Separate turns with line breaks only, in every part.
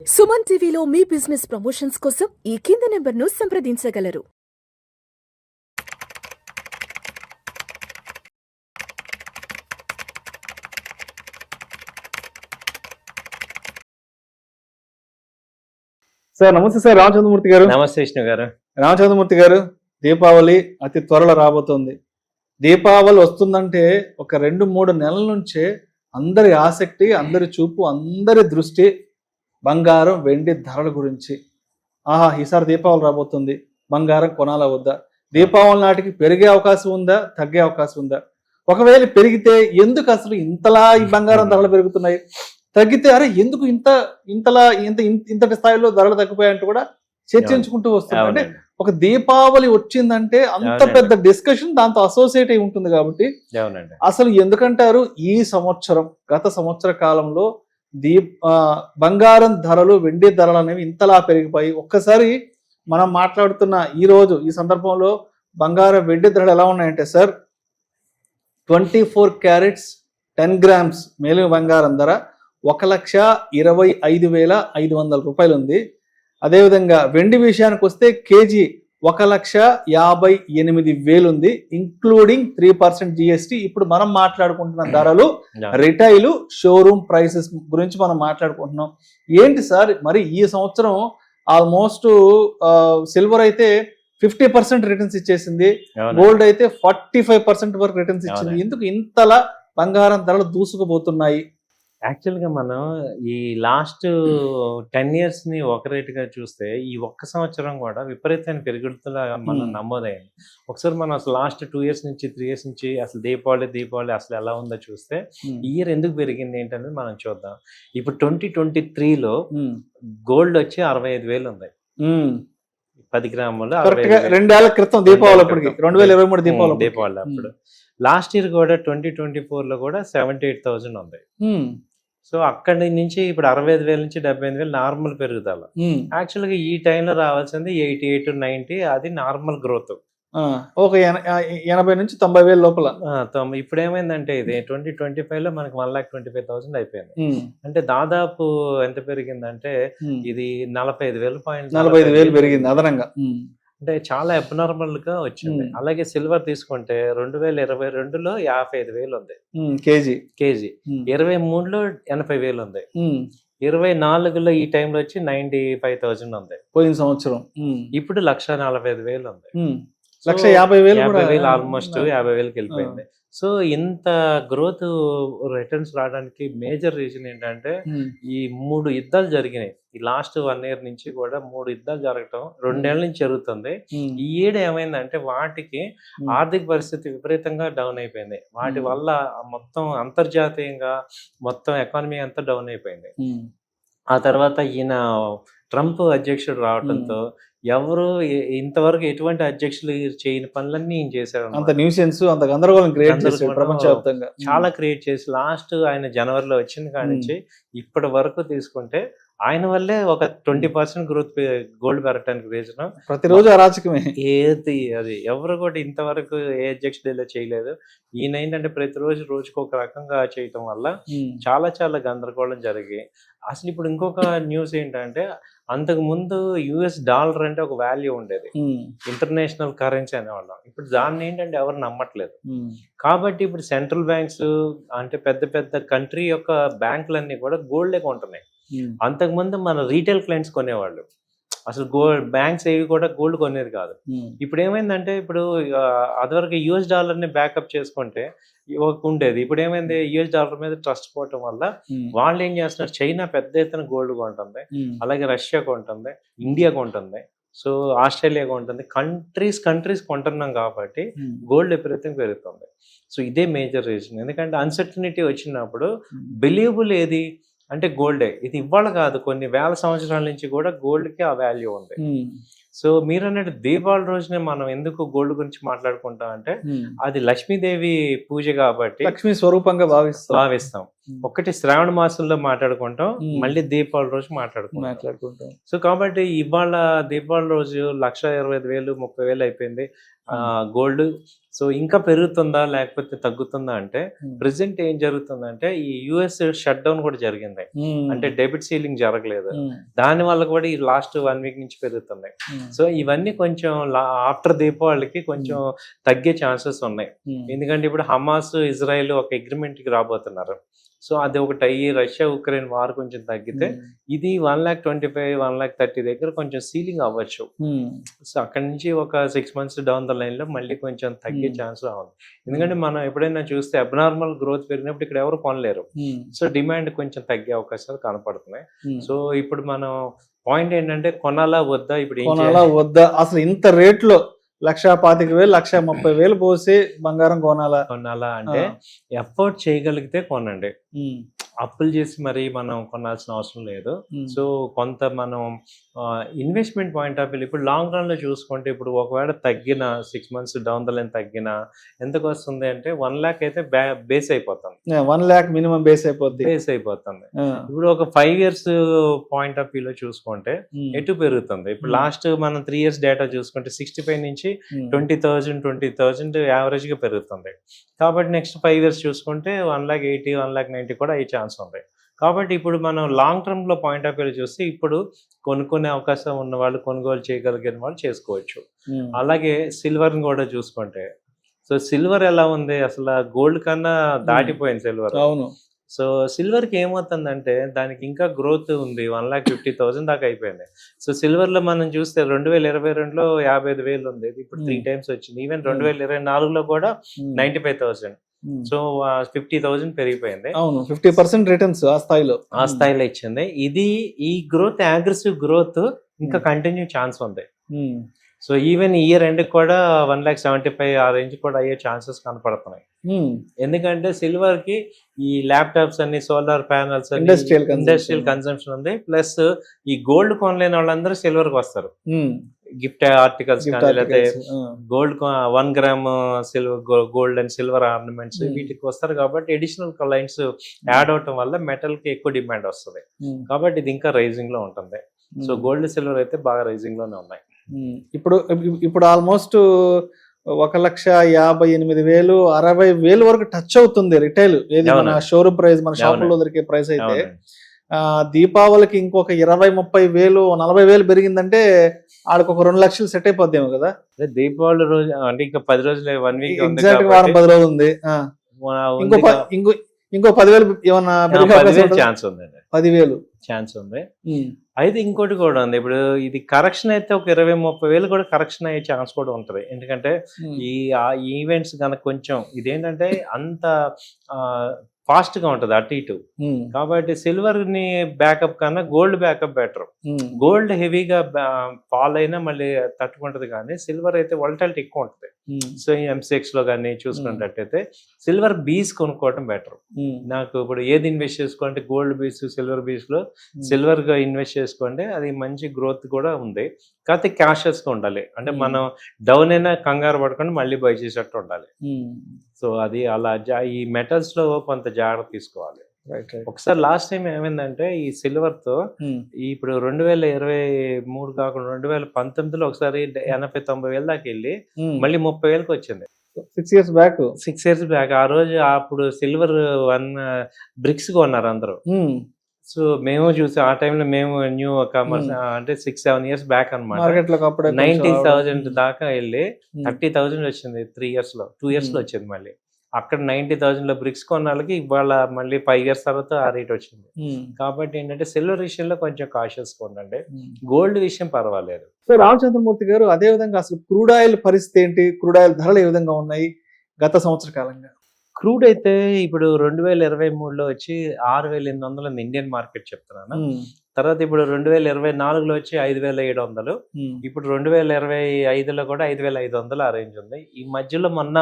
సుమన్ టీవీలో మీ business promotions కోసం ఈ కింది నెంబర్ను సంప్రదించగలరు.
సార్ నమస్తే సార్. రామచంద్రమూర్తి గారు.
నమస్తే విష్ణు గారు.
రామచంద్రమూర్తి గారు, దీపావళి అతి త్వరలో రాబోతోంది. దీపావళి వస్తుందంటే ఒక 2-3 నెలల నుంచే అందరి ఆసక్తి, అందరి చూపు, అందరి దృష్టి బంగారం వెండి ధరల గురించి. ఈసారి దీపావళి రాబోతుంది, బంగారం కొనాలా వద్దా, దీపావళి నాటికి పెరిగే అవకాశం ఉందా, తగ్గే అవకాశం ఉందా, ఒకవేళ పెరిగితే ఎందుకు అసలు ఇంతలా ఈ బంగారం ధరలు పెరుగుతున్నాయి, తగ్గితే అరే ఎందుకు ఇంతటి స్థాయిలో ధరలు తగ్గిపోయాయంటూ కూడా చర్చించుకుంటూ వస్తుంది. అంటే ఒక దీపావళి వచ్చిందంటే అంత పెద్ద డిస్కషన్ దాంతో అసోసియేట్ అయి ఉంటుంది. కాబట్టి అసలు ఎందుకంటారు ఈ సంవత్సరం, గత సంవత్సర కాలంలో బంగారం ధరలు, వెండి ధరలు అనేవి ఇంతలా పెరిగిపోయి, ఒక్కసారి మనం మాట్లాడుతున్న ఈ సందర్భంలో బంగారం వెండి ధరలు ఎలా ఉన్నాయంటే సార్, 24 క్యారెట్స్ 10 గ్రామ్స్ మేలు బంగారం ధర 1,25,500 రూపాయలు ఉంది. అదేవిధంగా వెండి విషయానికి వస్తే కేజీ 1,58,000 ఉంది, ఇంక్లూడింగ్ 3% జిఎస్టి. ఇప్పుడు మనం మాట్లాడుకుంటున్న ధరలు రిటైల్ షోరూమ్ ప్రైసెస్ గురించి మనం మాట్లాడుకుంటున్నాం. ఏంటి సార్ మరి ఈ సంవత్సరం ఆల్మోస్ట్ సిల్వర్ అయితే 50% రిటర్న్స్ ఇచ్చేసింది, గోల్డ్ అయితే 45% వరకు రిటర్న్స్ ఇచ్చింది. ఎందుకు ఇంతలా బంగారం ధరలు దూసుకుపోతున్నాయి?
యాక్చువల్గా మనం ఈ లాస్ట్ 10 years ని ఒక రేటుగా చూస్తే ఈ ఒక్క సంవత్సరం కూడా విపరీతమైన పెరుగుదల మనం నమోదైంది. ఒకసారి మనం అసలు లాస్ట్ 2 years నుంచి 3 years నుంచి అసలు దీపావళి అసలు ఎలా ఉందో చూస్తే ఈ ఇయర్ ఎందుకు పెరిగింది ఏంటనేది మనం చూద్దాం. ఇప్పుడు 2023లో గోల్డ్ వచ్చి 65,000 ఉంది, 10 గ్రాములు.
2 ఏళ్ల క్రితం దీపావళి అప్పటికి 2023
దీపావళి అప్పుడు. లాస్ట్ ఇయర్ కూడా 2024లో కూడా 78,000 ఉంది. సో అక్కడి నుంచి ఇప్పుడు 65,000 నుంచి 75,000 నార్మల్ పెరుగుదల. యాక్చువల్గా ఈ టైంలో రావాల్సింది 88-90, అది నార్మల్ గ్రోత్.
ఒక 80,000 నుంచి 90,000 లోపల.
ఇప్పుడు ఏమైందంటే ఇది 2025లో మనకి 1,25,000 అయిపోయింది. అంటే దాదాపు ఎంత పెరిగిందంటే ఇది 45,000
పెరిగింది అదనంగా.
అంటే చాలా అబ్నార్మల్ గా వచ్చింది. అలాగే సిల్వర్ తీసుకుంటే 2022లో 55,000 ఉంది కేజీ. 23లో 80,000 ఉంది. 24లో ఈ టైంలో వచ్చి 95,000 ఉంది
పోయిన సంవత్సరం.
ఇప్పుడు 1,45,000 ఉంది.
1,50,000
ఆల్మోస్ట్ 50,000కి వెళ్ళిపోయింది. సో ఇంత గ్రోత్ రిటర్న్స్ రావడానికి మేజర్ రీజన్ ఏంటంటే ఈ 3 యుద్ధాలు జరిగినాయి. ఈ లాస్ట్ 1 year నుంచి కూడా 3 యుద్ధాలు జరగటం 2 ఏళ్ల నుంచి జరుగుతుంది. ఈ ఏడు ఏమైందంటే వాటికి ఆర్థిక పరిస్థితి విపరీతంగా డౌన్ అయిపోయింది. వాటి వల్ల మొత్తం అంతర్జాతీయంగా మొత్తం ఎకానమీ అంతా డౌన్ అయిపోయింది. ఆ తర్వాత ఈయన ట్రంప్ అధ్యక్షుడు రావడంతో ఎవరు ఇంతవరకు ఎటువంటి అధ్యక్షులు చేయని పనులన్నీ ఈయన చేశారు.
అంత న్యూసెన్స్, అంత గందరగోళం క్రియేట్ చేశారు ప్రపంచవ్యాప్తంగా.
చాలా క్రియేట్ చేసి లాస్ట్ ఆయన జనవరిలో వచ్చింది కానించి ఇప్పటి వరకు తీసుకుంటే ఆయన వల్లే ఒక 20% గ్రోత్ గోల్డ్ పెరగడానికి రీజన్.
ప్రతిరోజు అరాచకమే.
అది ఎవరు కూడా ఇంతవరకు ఏ అధ్యక్షుడు చేయలేదు. ఈయన ఏంటంటే ప్రతిరోజు రోజుకు ఒక రకంగా చేయటం వల్ల చాలా గందరగోళం జరిగి అసలు ఇప్పుడు ఇంకొక న్యూస్ ఏంటంటే అంతకు ముందు యుఎస్ డాలర్ అంటే ఒక వాల్యూ ఉండేది, ఇంటర్నేషనల్ కరెన్సీ అనేవాళ్ళం. ఇప్పుడు దాన్ని ఏంటంటే ఎవరు నమ్మట్లేదు. కాబట్టి ఇప్పుడు సెంట్రల్ బ్యాంక్స్ అంటే పెద్ద కంట్రీ యొక్క బ్యాంకులన్నీ కూడా గోల్డే కొంటున్నాయి. అంతకుముందు మన రీటైల్ క్లయింట్స్ కొనేవాళ్ళు, అసలు బ్యాంక్స్ ఏవి కూడా గోల్డ్ కొనేది కాదు. ఇప్పుడు ఏమైందంటే ఇప్పుడు అదివరకు యుఎస్ డాలర్ ని బ్యాకప్ చేసుకుంటే ఉండేది. ఇప్పుడు ఏమైంది, యుఎస్ డాలర్ మీద ట్రస్ట్ పోవటం వల్ల వాళ్ళు ఏం చేస్తున్నారు, చైనా పెద్ద ఎత్తున గోల్డ్ కొంటుంది, అలాగే రష్యా కొంటుంది, ఇండియా కొంటుంది, సో ఆస్ట్రేలియా కొంటుంది. కంట్రీస్ కొంటున్నాం కాబట్టి గోల్డ్ విపరీతంగా పెరుగుతుంది. సో ఇదే మేజర్ రీజన్. ఎందుకంటే అన్సర్టనిటీ వచ్చినప్పుడు బిలీవబుల్ ఏది అంటే గోల్డే. ఇది ఇవాళ కాదు, కొన్ని వేల సంవత్సరాల నుంచి కూడా గోల్డ్కి ఆ వాల్యూ ఉంది. సో మీరు అన్నట్టు దీపావళి రోజునే మనం ఎందుకు గోల్డ్ గురించి మాట్లాడుకుంటాం అంటే అది లక్ష్మీదేవి పూజ కాబట్టి
లక్ష్మీ స్వరూపంగా
భావిస్తాం. ఒకటి శ్రావణ మాసంలో మాట్లాడుకుంటాం, మళ్ళీ దీపావళి రోజు
మాట్లాడుకుంటాం.
సో కాబట్టి ఇవాళ దీపావళి రోజు 1,25,000 30,000 అయిపోయింది గోల్డ్. సో ఇంకా పెరుగుతుందా లేకపోతే తగ్గుతుందా అంటే ప్రెసెంట్ ఏం జరుగుతుందంటే ఈ యుఎస్ షట్ డౌన్ కూడా జరిగింది, అంటే డెబిట్ సీలింగ్ జరగలేదు, దాని వల్ల కూడా ఈ లాస్ట్ 1 వీక్ నుంచి పెరుగుతుంది. సో ఇవన్నీ కొంచెం ఆఫ్టర్ దీపావళికి కొంచెం తగ్గే ఛాన్సెస్ ఉన్నాయి. ఎందుకంటే ఇప్పుడు హమాస్ ఇజ్రాయెల్ ఒక అగ్రిమెంట్ కి రాబోతున్నారు. సో అది ఒకటి అయ్యి రష్యా ఉక్రెయిన్ వార్ కొంచెం తగ్గితే ఇది 1,25,000 1,30,000 దగ్గర కొంచెం సీలింగ్ అవ్వచ్చు. సో అక్కడ నుంచి ఒక 6 months డౌన్ ద లైన్ లో మళ్ళీ కొంచెం తగ్గే ఛాన్స్ రావాలి. ఎందుకంటే మనం ఎప్పుడైనా చూస్తే అబ్నార్మల్ గ్రోత్ పెరిగినప్పుడు ఇక్కడ ఎవరు కొనలేరు. సో డిమాండ్ కొంచెం తగ్గే అవకాశాలు కనపడుతున్నాయి. సో ఇప్పుడు మనం పాయింట్ ఏంటంటే కొనాలా వద్దా, ఇప్పుడు
కొనాలా వద్దా, అసలు ఇంత రేట్లో 1,25,000 1,30,000 పోసి బంగారం కొనాలా
అంటే ఎఫర్ట్ చేయగలిగితే కొనండి. అప్పులు చేసి మరి మనం కొనాల్సిన అవసరం లేదు. సో కొంత మనం ఇన్వెస్ట్మెంట్ పాయింట్ ఆఫ్ వ్యూ ఇప్పుడు లాంగ్ రన్ లో చూసుకుంటే ఇప్పుడు ఒకవేళ తగ్గిన 6 months డౌన్ ద లైన్ తగ్గిన ఎంతకు వస్తుంది అంటే 1 lakh అయితే బేస్ అయిపోతుంది.
1 lakh మినిమం బేస్ అయిపోతుంది.
ఇప్పుడు ఒక 5 years పాయింట్ ఆఫ్ వ్యూ లో చూసుకుంటే ఎటు పెరుగుతుంది. ఇప్పుడు లాస్ట్ మనం 3 years డేటా చూసుకుంటే 65 నుంచి 20,000 యావరేజ్ గా పెరుగుతుంది. కాబట్టి నెక్స్ట్ 5 years చూసుకుంటే 1,80,000 1,90,000 కూడా అయ్యే ఛాన్స్ ఉంది. కాబట్టి ఇప్పుడు మనం లాంగ్ టర్మ్ లో పాయింట్ ఆఫ్ వ్యూ చూస్తే ఇప్పుడు కొనుక్కునే అవకాశం ఉన్న వాళ్ళు, కొనుగోలు చేయగలిగిన వాళ్ళు చేసుకోవచ్చు. అలాగే సిల్వర్ కూడా చూసుకుంటే, సో సిల్వర్ ఎలా ఉంది, అసలు గోల్డ్ కన్నా దాటిపోయింది సిల్వర్.
అవును.
సో సిల్వర్ కి ఏమవుతుందంటే దానికి ఇంకా గ్రోత్ ఉంది, 1,50,000 దాకా అయిపోయింది. సో సిల్వర్ లో మనం చూస్తే 2022లో 55,000 ఉంది, ఇప్పుడు 3 times వచ్చింది. ఈవెన్ 2024లో కూడా 95,000. సో 50,000 పెరిగిపోయింది.
అవును, 50% రిటర్న్స్ ఆ స్థాయిలో
ఇచ్చింది. ఇది ఈ గ్రోత్ అగ్రెసివ్ గ్రోత్ ఇంకా కంటిన్యూ ఛాన్స్ ఉంది. సో ఈవెన్ ఇయర్ ఎండ్ కూడా 1,75,000 ఆ రేంజ్ కూడా అయ్యే ఛాన్సెస్ కనపడుతున్నాయి. ఎందుకంటే సిల్వర్ కి ఈ ల్యాప్టాప్స్ అన్ని, సోలార్ ప్యానల్స్, ఇండస్ట్రియల్ కన్సంప్షన్ ఉంది. ప్లస్ ఈ గోల్డ్ కొనలేని వాళ్ళందరూ సిల్వర్ కి వస్తారు. గిఫ్ట్ ఆర్టికల్స్ కానీ, లేకపోతే gold 1 gram silver, gold and silver ornaments వీటికి వస్తారు. కాబట్టి అడిషనల్ క్లయింట్స్ యాడ్ అవటం వల్ల మెటల్ కి ఎక్కువ డిమాండ్ వస్తుంది. కాబట్టి ఇది ఇంకా రైజింగ్ లో ఉంటుంది. సో గోల్డ్ సిల్వర్ అయితే బాగా రైజింగ్ లోనే ఉన్నాయి.
ఇప్పుడు ఆల్మోస్ట్ 1,58,000 60,000 వరకు టచ్ అవుతుంది రిటైల్. ఏది మన షోరూమ్ ప్రైస్, మన షాపుల్లో దొరికే ప్రైస్ అయితే దీపావళికి ఇంకొక 20,000-30,000 40,000 పెరిగిందంటే ఆడికి ఒక 2 లక్షలు సెట్ అయిపోద్దేమో కదా.
దీపావళి రోజు అంటే ఇంకా 10 రోజులు, 1 week
ఎగ్జాక్ట్ వారం 10 రోజులు ఉంది. ఇంకో 10,000 ఏమన్నా
ఛాన్స్ ఉందండి.
10,000
ఛాన్స్ ఉంది. అయితే ఇంకోటి కూడా ఉంది, ఇప్పుడు ఇది కరెక్షన్ అయితే ఒక 20,000-30,000 కూడా కరెక్షన్ అయ్యే ఛాన్స్ కూడా ఉంటుంది. ఎందుకంటే ఈ ఈవెంట్స్ కనుక కొంచెం ఇదేంటంటే అంత ఫాస్ట్ గా ఉంటది అటు ఇటు. కాబట్టి సిల్వర్ ని బ్యాకప్ కన్నా గోల్డ్ బ్యాకప్ బెటర్. గోల్డ్ హెవీగా ఫాల్ అయినా మళ్ళీ తట్టుకుంటది, కానీ సిల్వర్ అయితే వోల్టాలిటీ ఎక్కువ ఉంటది. సో ఈ MCX లో కానీ చూసుకున్నట్టయితే సిల్వర్ బీస్ కొనుక్కోవడం బెటర్. నాకు ఇప్పుడు ఏది ఇన్వెస్ట్ చేసుకోండి, గోల్డ్ బీస్, సిల్వర్ బీస్ లో సిల్వర్ గా ఇన్వెస్ట్ చేసుకోండి, అది మంచి గ్రోత్ కూడా ఉంది. కాకపోతే క్యాషియస్ గా ఉండాలి, అంటే మనం డౌన్ అయినా కంగారు పడకుండా మళ్ళీ బై చేసేటట్టు ఉండాలి. సో అది అలా ఈ మెటల్స్ లో కొంత జాగ్రత్త తీసుకోవాలి. ఒకసారి లాస్ట్ టైం ఏమైందంటే ఈ సిల్వర్ తో ఇప్పుడు 2023 కాకుండా 2019లో ఒకసారి 80,000-90,000 దాకా వెళ్ళి మళ్ళీ 30,000కి వచ్చింది.
6 years
బ్యాక్. ఆ రోజు అప్పుడు సిల్వర్ 1 bricks కొన్నారు అందరూ. సో మేము చూసాం ఆ టైంలో, మేము న్యూ కమర్స్ అంటే 6-7 years బ్యాక్ అనమాట. 90,000 దాకా వెళ్ళి 30,000 వచ్చింది 2 years లో వచ్చింది. మళ్ళీ అక్కడ 90,000 లో బ్రిక్స్ కొన్న వాళ్ళకి ఇవాళ మళ్ళీ 5 years తర్వాత ఆ రేట్ వచ్చింది. కాబట్టి ఏంటంటే సిల్వర్ విషయంలో కొంచెం కాషియస్ గా ఉండండి, గోల్డ్ విషయం పర్వాలేదు.
సో రామచంద్రమూర్తి గారు, అదే విధంగా అసలు క్రూడ్ ఆయిల్ పరిస్థితి ఏంటి, క్రూడ్ ఆయిల్ ధరలు ఏ విధంగా ఉన్నాయి గత సంవత్సర కాలంగా?
క్రూడ్ అయితే ఇప్పుడు 2023లో వచ్చి 6,800 ఇండియన్ మార్కెట్ చెప్తున్నాను. తర్వాత ఇప్పుడు 2024లో వచ్చి 5,700. ఇప్పుడు 2025లో కూడా 5,500 ఆ రేంజ్ ఉంది. ఈ మధ్యలో మొన్న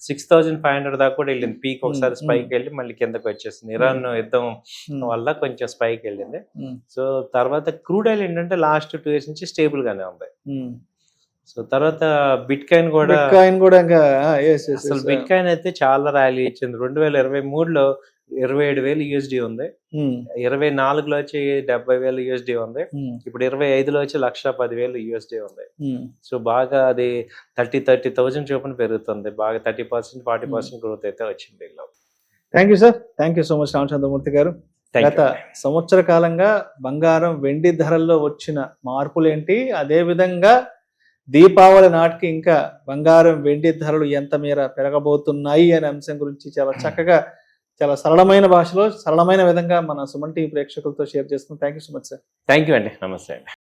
6,500 దాకా కూడా వెళ్ళింది. పీక్ ఒకసారి స్పైక్ వెళ్ళి మళ్ళీ కిందకి వచ్చేసింది. ఇరాన్ యుద్ధం వల్ల కొంచెం స్పైక్ వెళ్ళింది. సో తర్వాత క్రూడ్ ఆయిల్ ఏంటంటే లాస్ట్ 2 years నుంచి స్టేబుల్ గానే ఉంది. సో తర్వాత బిట్ కాయిన్ కూడా
బిట్కాయిన్ కూడా ఇంకా
అసలు బిట్ కాయిన్ అయితే చాలా ర్యాలీ ఇచ్చింది. 2023లో 27,000 USD ఉంది. 24లో వచ్చి 70,000 USD ఉంది. ఇప్పుడు 25లో వచ్చి 1,10,000 USD ఉంది. సో బాగా అది 30,000 చొప్పున పెరుగుతుంది. బాగా 30%, 40% గ్రోత్ అయితే వచ్చింది దీనిలో.
Thank you sir, thank you so much Ramachandramurthy గారు.
Thank
గత
you.
సంవత్సర కాలంగా బంగారం వెండి ధరల్లో వచ్చిన మార్పులు ఏంటి, అదే విధంగా దీపావళి నాటికి ఇంకా బంగారం వెండి ధరలు ఎంత మేర పెరగబోతున్నాయి అనే అంశం గురించి చాలా చక్కగా, చాలా సరళమైన భాషలో, సరళమైన విధంగా మన సుమన్ టీవీ ప్రేక్షకులతో షేర్ చేస్తున్నాం. Thank you so much sir.
Thank you అండి. నమస్తే అండి.